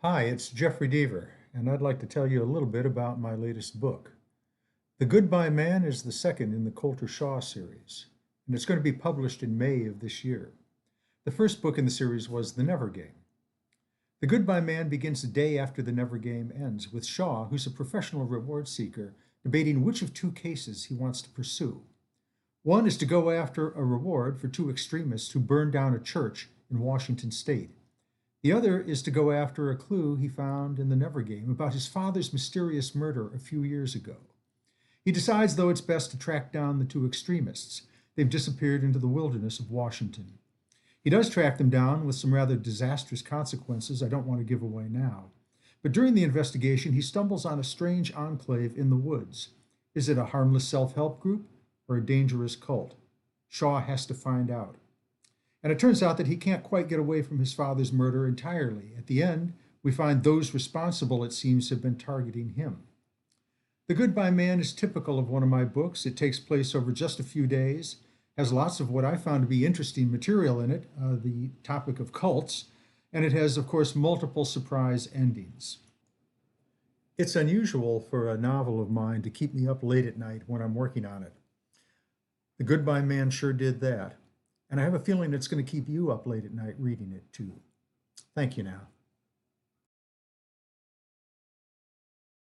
Hi, it's Jeffery Deaver, and I'd like to tell you a little bit about my latest book. The Goodbye Man is the second in the Colter Shaw series, and it's going to be published in May of this year. The first book in the series was The Never Game. The Goodbye Man begins the day after the Never Game ends, with Shaw, who's a professional reward seeker, debating which of two cases he wants to pursue. One is to go after a reward for two extremists who burned down a church in Washington state. The other is to go after a clue he found in the Never Game about his father's mysterious murder a few years ago. He decides, though, it's best to track down the two extremists. They've disappeared into the wilderness of Washington. He does track them down with some rather disastrous consequences I don't want to give away now. But during the investigation, he stumbles on a strange enclave in the woods. Is it a harmless self-help group or a dangerous cult? Shaw has to find out. And it turns out that he can't quite get away from his father's murder entirely. At the end, we find those responsible, it seems, have been targeting him. The Goodbye Man is typical of one of my books. It takes place over just a few days, has lots of what I found to be interesting material in it, the topic of cults, and it has, of course, multiple surprise endings. It's unusual for a novel of mine to keep me up late at night when I'm working on it. The Goodbye Man sure did that. And I have a feeling it's going to keep you up late at night reading it too. Thank you now.